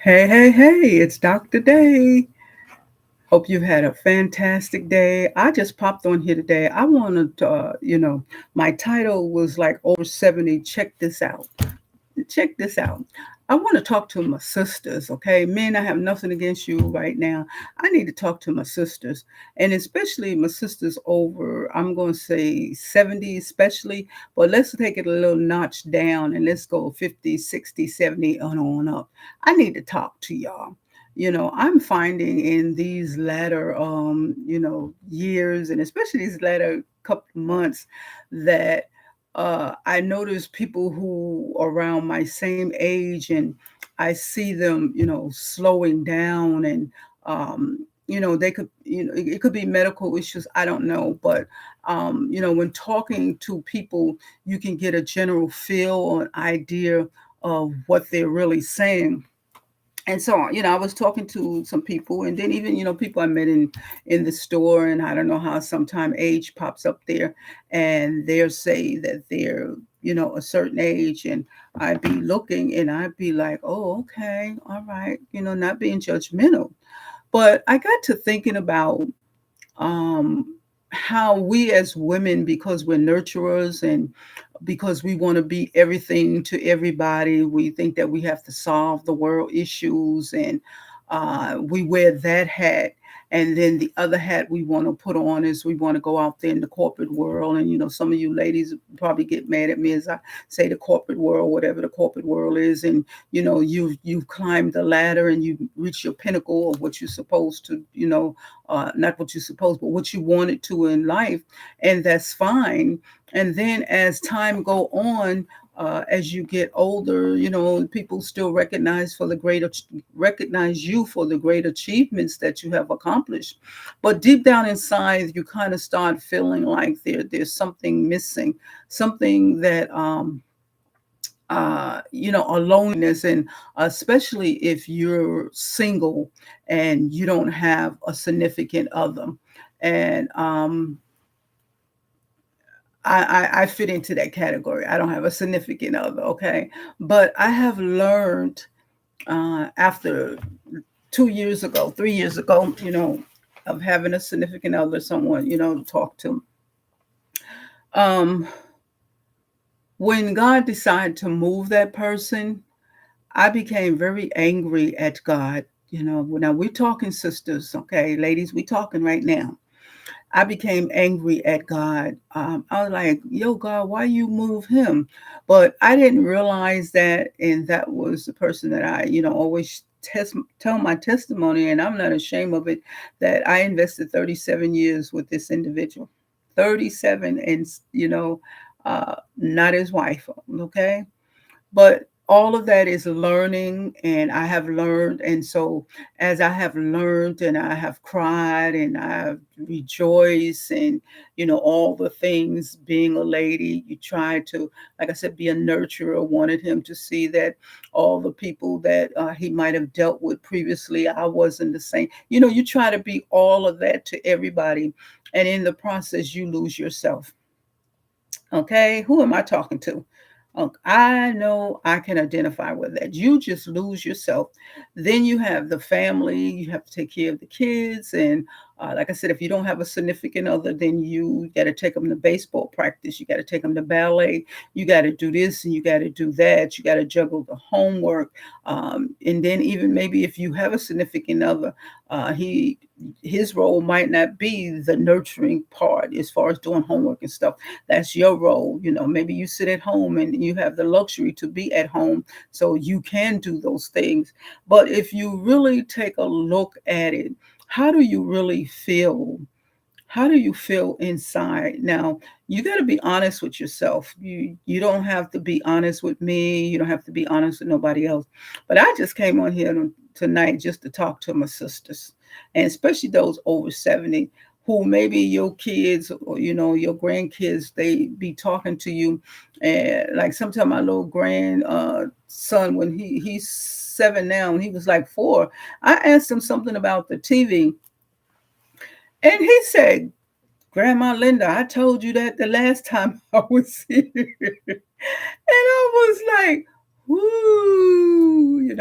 Hey, hey, hey, it's Dr. Day. Hope you've had a fantastic day. I just popped on here today. I wanted to, my title was like over 70. Check this out. Check this out. I want to talk to my sisters, okay? Men, I have nothing against you right now. I need to talk to my sisters, and especially my sisters over, I'm going to say 70, especially, but let's take it a little notch down and let's go 50, 60, 70, and on up. I need to talk to y'all. I'm finding in these latter, years, and especially these latter couple months, that I notice people who are around my same age, and I see them, slowing down, and they could, it could be medical issues. I don't know, but when talking to people, you can get a general feel or an idea of what they're really saying. And so, I was talking to some people, and then even, people I met in the store, and I don't know how sometime age pops up there, and they'll say that they're, a certain age, and I'd be looking, and I'd be like, oh, okay, all right, not being judgmental. But I got to thinking about um, how we as women, because we're nurturers and because we want to be everything to everybody, we think that we have to solve the world issues, and we wear that hat. And then the other hat we want to put on is we want to go out there in the corporate world. And, some of you ladies probably get mad at me as I say the corporate world, whatever the corporate world is. And, you've climbed the ladder and you reach your pinnacle of what you're supposed to, not what you're supposed, but what you wanted to in life. And that's fine. And then as time go on, as you get older, people still recognize you for the great achievements that you have accomplished. But deep down inside, you kind of start feeling like there's something missing, something that a loneliness, and especially if you're single and you don't have a significant other. And I fit into that category. I don't have a significant other, okay? But I have learned after 2 years ago, 3 years ago, of having a significant other, someone, to talk to. Um, when God decided to move that person, I became very angry at God. Now we're talking sisters, okay, ladies, we talking right now. I became angry at God. I was like, yo, God, why you move him? But I didn't realize that. And that was the person that I, always tell my testimony. And I'm not ashamed of it, that I invested 37 years with this individual. 37, and, not his wife. Okay. But all of that is learning, and I have learned. And so, as I have learned, and I have cried, and I have rejoiced, and, all the things, being a lady, you try to, like I said, be a nurturer, wanted him to see that all the people that he might have dealt with previously, I wasn't the same. You try to be all of that to everybody. And in the process, you lose yourself. Okay, who am I talking to? I know I can identify with that. You just lose yourself. Then you have the family, you have to take care of the kids. And like I said, if you don't have a significant other, then you got to take them to baseball practice. You got to take them to ballet. You got to do this and you got to do that. You got to juggle the homework. And then, even maybe if you have a significant other, his role might not be the nurturing part as far as doing homework and stuff. That's your role. Maybe you sit at home and you have the luxury to be at home, so you can do those things. But if you really take a look at it, how do you really feel? How do you feel inside? Now, you got to be honest with yourself. You don't have to be honest with me. You don't have to be honest with nobody else. But I just came on here tonight just to talk to my sisters, and especially those over 70, who maybe your kids, or your grandkids, they be talking to you. And like sometimes my little grand son, when he's 7 now, and he was like 4, I asked him something about the TV, and he said, Grandma Linda, I told you that the last time I was here. And I was like, whoo,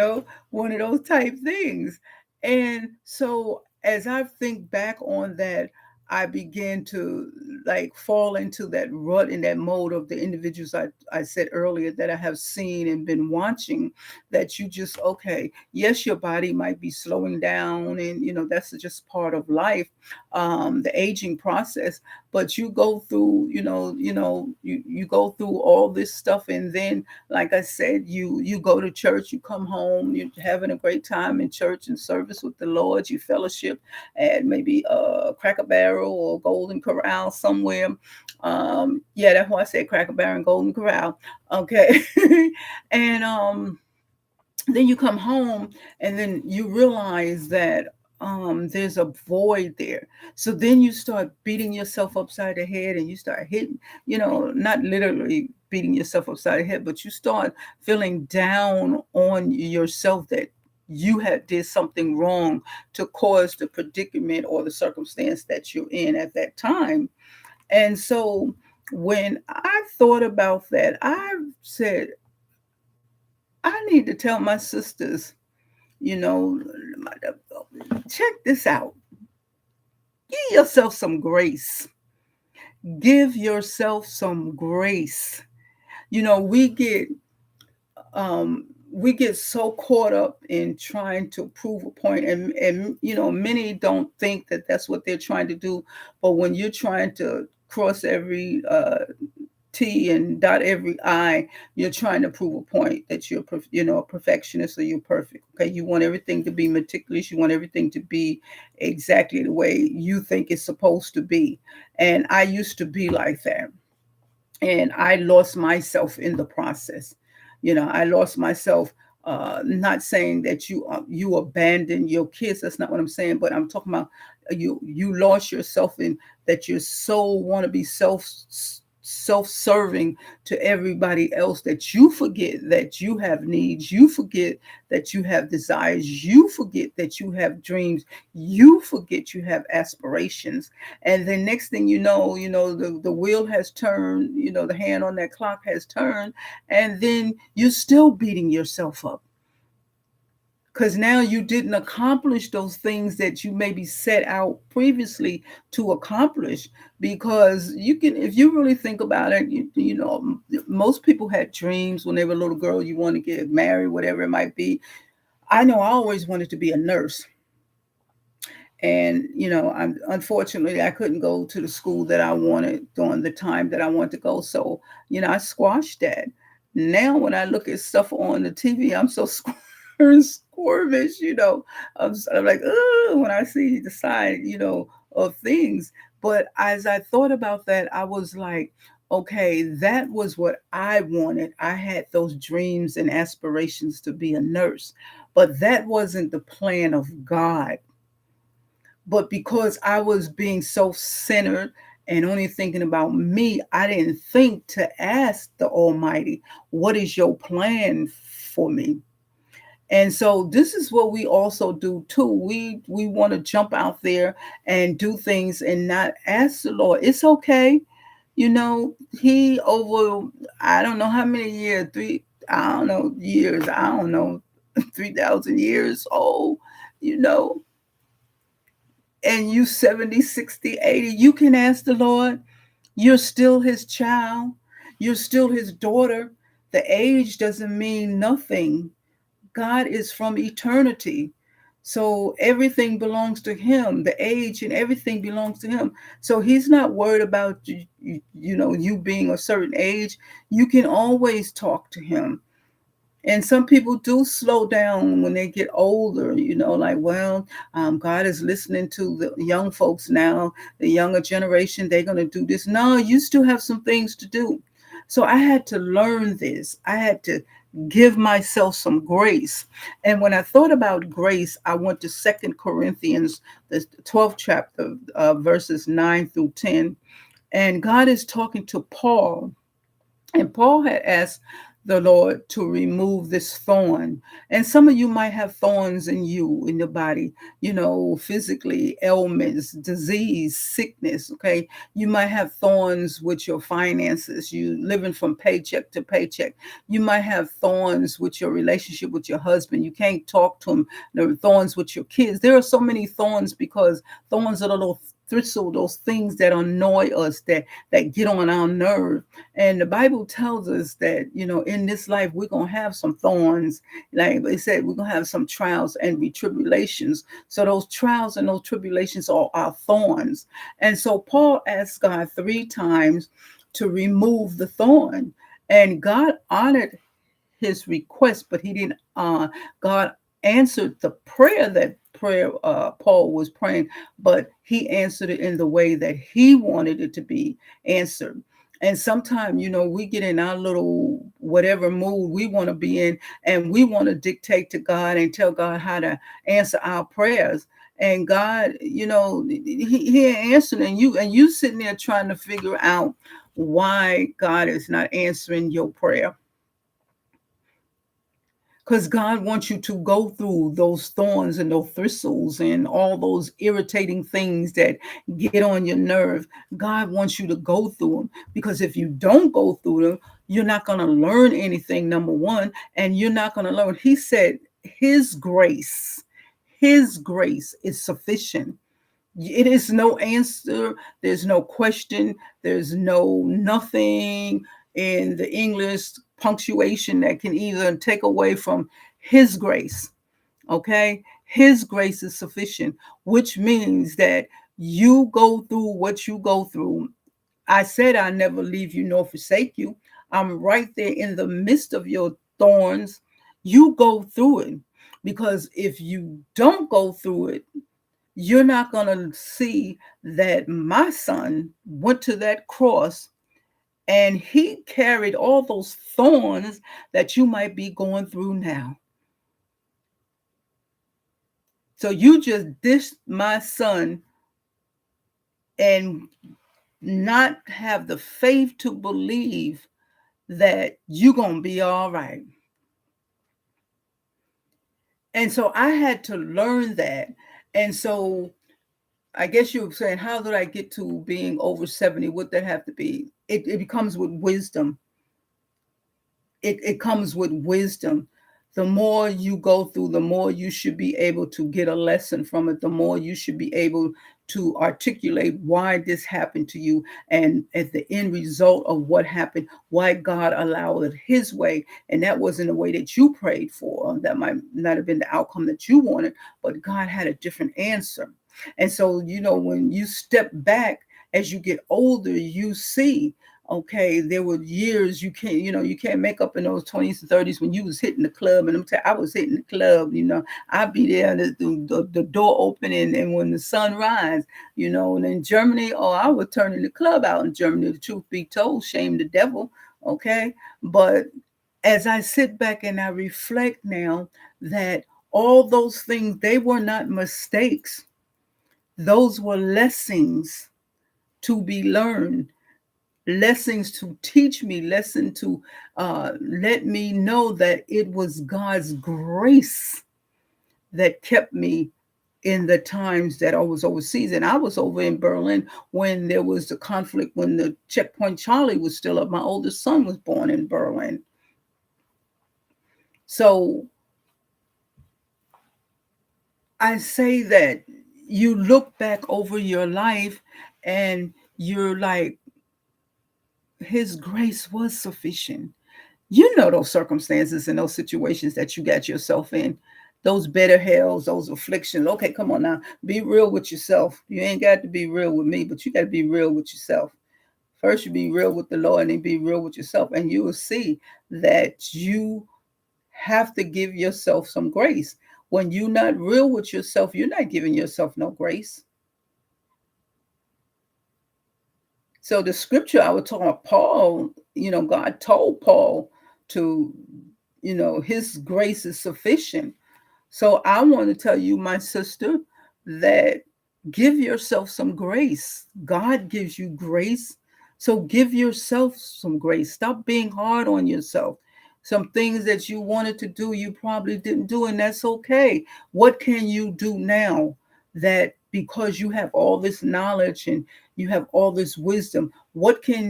one of those type things. And so as I think back on that, I began to like fall into that rut in that mode of the individuals I said earlier that I have seen and been watching, that you just, okay, yes, your body might be slowing down, and that's just part of life, the aging process. But you go through, you go through all this stuff, and then, like I said, you go to church, you come home, you're having a great time in church and service with the Lord, you fellowship at maybe Cracker Barrel or Golden Corral somewhere. Yeah, that's why I said Cracker Barrel and Golden Corral. Okay. And then you come home, and then you realize that there's a void there. So then you start beating yourself upside the head, and you start hitting, not literally beating yourself upside the head, but you start feeling down on yourself that you had did something wrong to cause the predicament or the circumstance that you're in at that time. And so when I thought about that, I said, I need to tell my sisters, you know, check this out. Give yourself some grace. Give yourself some grace. We get so caught up in trying to prove a point, and many don't think that that's what they're trying to do. But when you're trying to cross every T and dot every I, you're trying to prove a point that you're, a perfectionist, or you're perfect. Okay, you want everything to be meticulous. You want everything to be exactly the way you think it's supposed to be. And I used to be like that, and I lost myself in the process. I lost myself. Not saying that you abandon your kids. That's not what I'm saying. But I'm talking about you lost yourself in that. You so want to be self-serving to everybody else, that you forget that you have needs, you forget that you have desires, you forget that you have dreams, you forget you have aspirations. And then next thing the wheel has turned, the hand on that clock has turned, and then you're still beating yourself up because now you didn't accomplish those things that you maybe set out previously to accomplish. Because you can, if you really think about it, most people had dreams when they were a little girl. You want to get married, whatever it might be. I know I always wanted to be a nurse. And unfortunately I couldn't go to the school that I wanted during the time that I wanted to go. So I squashed that. Now when I look at stuff on the TV, I'm so squirmish. I'm like, oh, when I see the side, of things. But as I thought about that, I was like, okay, that was what I wanted. I had those dreams and aspirations to be a nurse, but that wasn't the plan of God. But because I was being self-centered and only thinking about me, I didn't think to ask the Almighty, what is your plan for me? And so this is what we also do too. We want to jump out there and do things and not ask the Lord. It's okay. He over, I don't know how many years, I don't know, years, I don't know, 3,000 years old, you know, and you 70, 60, 80, you can ask the Lord. You're still his child. You're still his daughter. The age doesn't mean nothing. God is from eternity. So everything belongs to him. The age and everything belongs to him. So he's not worried about you being a certain age. You can always talk to him. And some people do slow down when they get older, like, well, God is listening to the young folks now, the younger generation, they're going to do this. No, you still have some things to do. So I had to learn this. I had to give myself some grace. And when I thought about grace, I went to 2 Corinthians, the 12th chapter, verses 9 through 10. And God is talking to Paul. And Paul had asked the Lord to remove this thorn. And some of you might have thorns in you, in your body, physically, ailments, disease, sickness. Okay. You might have thorns with your finances, you living from paycheck to paycheck. You might have thorns with your relationship with your husband. You can't talk to him. There are thorns with your kids. There are so many thorns because thorns are the little thistles, those things that annoy us, that get on our nerve. And the Bible tells us that, in this life, we're going to have some thorns. Like they said, we're going to have some trials and tribulations. So those trials and those tribulations are our thorns. And so Paul asked God 3 times to remove the thorn. And God honored his request, but he didn't, God answered the prayer Paul was praying, but he answered it in the way that he wanted it to be answered. And sometimes, we get in our little whatever mood we want to be in, and we want to dictate to God and tell God how to answer our prayers. And God, he ain't answering, and you sitting there trying to figure out why God is not answering your prayer. Because God wants you to go through those thorns and those thistles and all those irritating things that get on your nerve. God wants you to go through them, because if you don't go through them, you're not going to learn anything, number one, and you're not going to learn. He said his grace is sufficient. It is no answer. There's no question. There's no nothing in the English punctuation that can even take away from his grace. Okay. His grace is sufficient, which means that you go through what you go through. I said, I never leave you nor forsake you. I'm right there in the midst of your thorns. You go through it, because if you don't go through it, you're not going to see that my son went to that cross and he carried all those thorns that you might be going through now. So you just dished my son and not have the faith to believe that you're going to be all right. And so I had to learn that. And so I guess you were saying, how did I get to being over 70? Would that have to be? It becomes with wisdom. It comes with wisdom. The more you go through, the more you should be able to get a lesson from it. The more you should be able to articulate why this happened to you, and at the end result of what happened, why God allowed it his way. And that wasn't the way that you prayed for. That might not have been the outcome that you wanted, but God had a different answer. And so, when you step back as you get older, you see, okay, there were years you can't make up in those 20s and 30s when you was hitting the club. And I was hitting the club, I'd be there, the door open, and when the sun rise, and in Germany, I would turn in the club out in Germany. The truth be told, shame the devil. Okay. But as I sit back and I reflect now, that all those things, they were not mistakes. Those were lessons to be learned, lessons to teach me, lesson to let me know that it was God's grace that kept me in the times that I was overseas. And I was over in Berlin when there was the conflict, when the Checkpoint Charlie was still up. My oldest son was born in Berlin. So I say that you look back over your life and you're like, his grace was sufficient. Those circumstances and those situations that you got yourself in, those bitter hells, those afflictions. Okay, come on now. Be real with yourself. You ain't got to be real with me, but you got to be real with yourself. First, you be real with the Lord, and then be real with yourself. And you will see that you have to give yourself some grace. When you're not real with yourself, you're not giving yourself no grace. So the scripture I was talking about, Paul, God told Paul to, his grace is sufficient. So I want to tell you, my sister, that give yourself some grace. God gives you grace. So give yourself some grace. Stop being hard on yourself. Some things that you wanted to do, you probably didn't do, and that's okay. What can you do now that because you have all this knowledge and you have all this wisdom,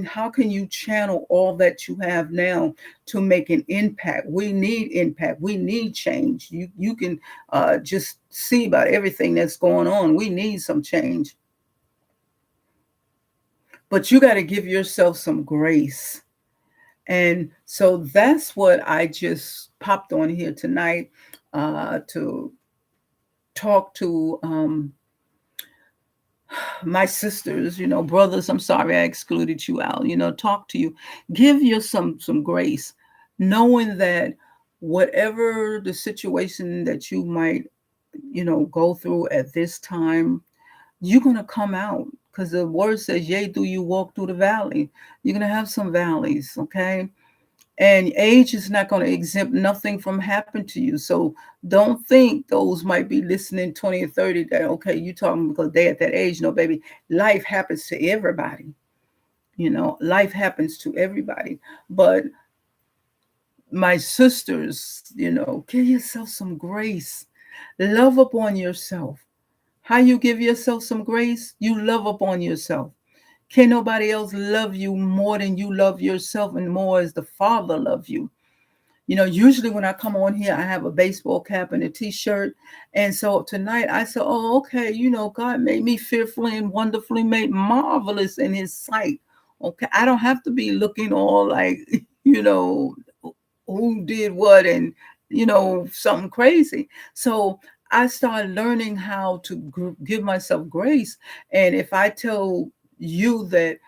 how can you channel all that you have now to make an impact? We need impact. We need change. You can just see about everything that's going on. We need some change. But you got to give yourself some grace. And so that's what I just popped on here tonight to talk to my sisters, brothers. I'm sorry I excluded you out. Talk to you, give you some grace, knowing that whatever the situation that you might, go through at this time, you're gonna come out because the word says, "Yea, do you walk through the valley?" You're gonna have some valleys, okay? And age is not going to exempt nothing from happening to you. So don't think those might be listening 20 or 30 that, okay, you talking because they at that age. No, baby, life happens to everybody. Life happens to everybody. But my sisters, give yourself some grace. Love upon yourself. How you give yourself some grace? You love upon yourself. Can nobody else love you more than you love yourself, and more as the Father loves you? Usually when I come on here, I have a baseball cap and a t-shirt. And so tonight I said, oh, okay, God made me fearfully and wonderfully made, marvelous in his sight. Okay. I don't have to be looking all like, you know, who did what and, something crazy. So I started learning how to give myself grace. And if I tell you that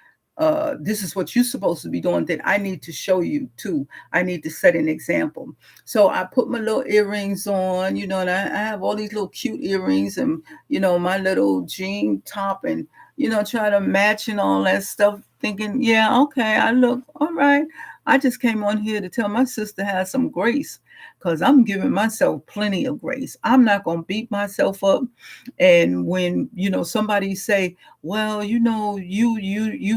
this is what you're supposed to be doing, then I need to show you too. I need to set an example. So I put my little earrings on, and I have all these little cute earrings and, my little jean top and, try to match and all that stuff, thinking, yeah, okay, I look all right. I just came on here to tell my sister has some grace because I'm giving myself plenty of grace. I'm not going to beat myself up. And when, somebody say, well, you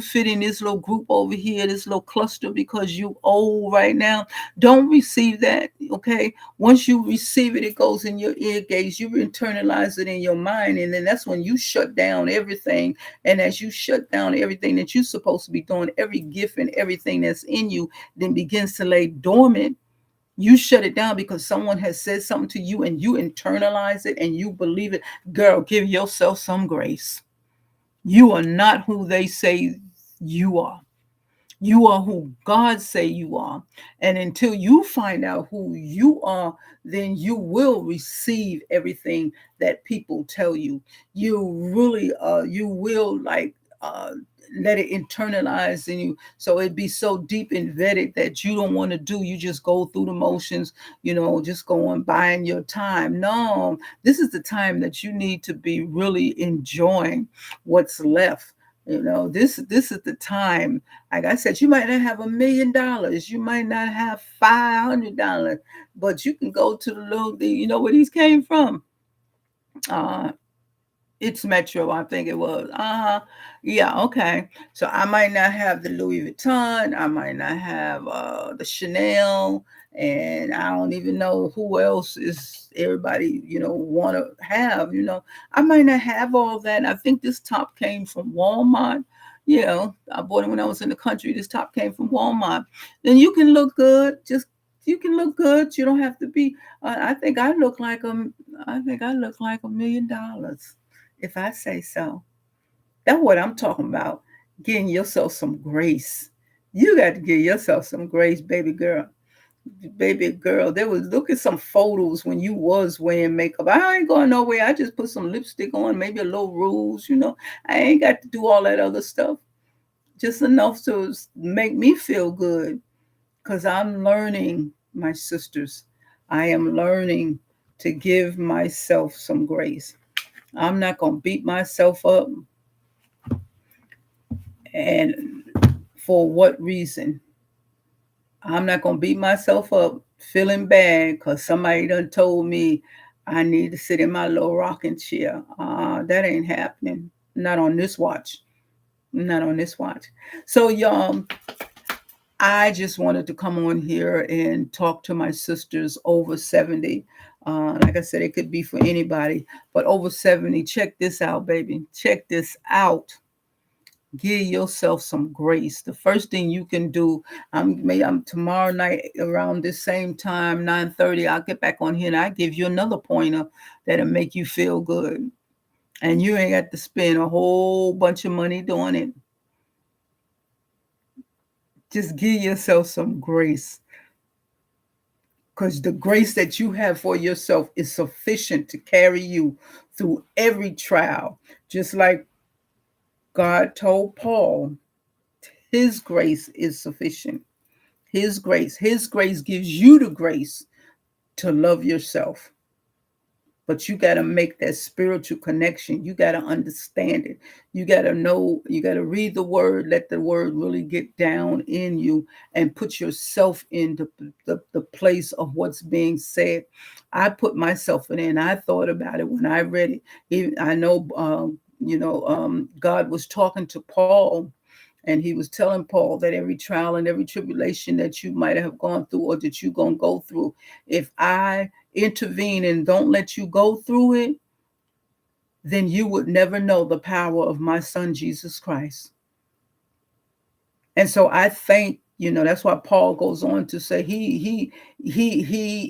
fit in this little group over here, this little cluster because you old right now. Don't receive that. Okay. Once you receive it, it goes in your ear gates. You internalize it in your mind. And then that's when you shut down everything. And as you shut down everything that you're supposed to be doing, every gift and everything that's in you then begins to lay dormant. You shut it down because someone has said something to you and you internalize it and you believe it. Girl, give yourself some grace. You are not who they say you are. You are who God say you are. And until you find out who you are, then you will receive everything that people tell you. You will let it internalize in you. So it'd be so deep embedded that you don't want to do. You just go through the motions, just going buying your time. No, this is the time that you need to be really enjoying what's left. This is the time. Like I said, you might not have $1,000,000, you might not have $500, but you can go to the little, where these came from. It's Metro, I think it was. Yeah, okay. So I might not have the Louis Vuitton, I might not have the Chanel, and I don't even know who else is everybody, want to have, I might not have all that. I think this top came from Walmart. I bought it when I was in the country. This top came from Walmart. Then you can look good. You can look good. You don't have to be. I think I look like $1,000,000, if I say so. That's what I'm talking about. Getting yourself some grace. You got to give yourself some grace, baby girl. Baby girl, there was, look at some photos when you was wearing makeup. I ain't going nowhere. I just put some lipstick on, maybe a little rouge. I ain't got to do all that other stuff. Just enough to make me feel good. Because I'm learning, my sisters, I am learning to give myself some grace. I'm not going to beat myself up. And for what reason? I'm not going to beat myself up feeling bad because somebody done told me I need to sit in my little rocking chair. That ain't happening. Not on this watch. Not on this watch. So, y'all, I just wanted to come on here and talk to my sisters over 70. Like I said, it could be for anybody, but over 70, check this out, baby. Check this out. Give yourself some grace. The first thing you can do, I'm tomorrow night around this same time, 9:30, I'll get back on here and I give you another pointer that'll make you feel good. And you ain't got to spend a whole bunch of money doing it. Just give yourself some grace. Because the grace that you have for yourself is sufficient to carry you through every trial. Just like God told Paul, his grace is sufficient. His grace gives you the grace to love yourself. But you got to make that spiritual connection. You got to understand it. You got to know, you got to read the word, let the word really get down in you and put yourself in the place of what's being said. I put myself in it and I thought about it when I read it. Even, I know, God was talking to Paul and he was telling Paul that every trial and every tribulation that you might have gone through or that you're going to go through, if I intervene and don't let you go through it, then you would never know the power of my son, Jesus Christ. And so I think, that's why Paul goes on to say he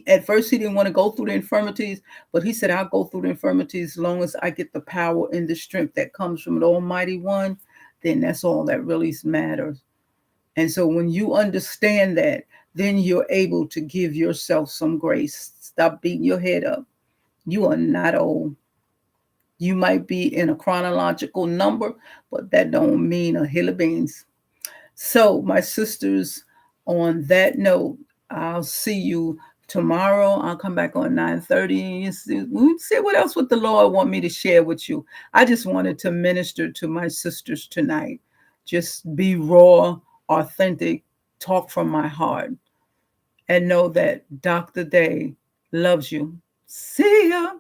at first he didn't want to go through the infirmities, but he said, I'll go through the infirmities as long as I get the power and the strength that comes from the Almighty One. Then that's all that really matters. And so when you understand that, then you're able to give yourself some grace. Stop beating your head up. You are not old. You might be in a chronological number, but that don't mean a hill of beans. So, my sisters, on that note, I'll see you tomorrow. I'll come back on 9:30 and see what else would the Lord want me to share with you. I just wanted to minister to my sisters tonight. Just be raw, authentic, talk from my heart, and know that Dr. Day loves you. See ya.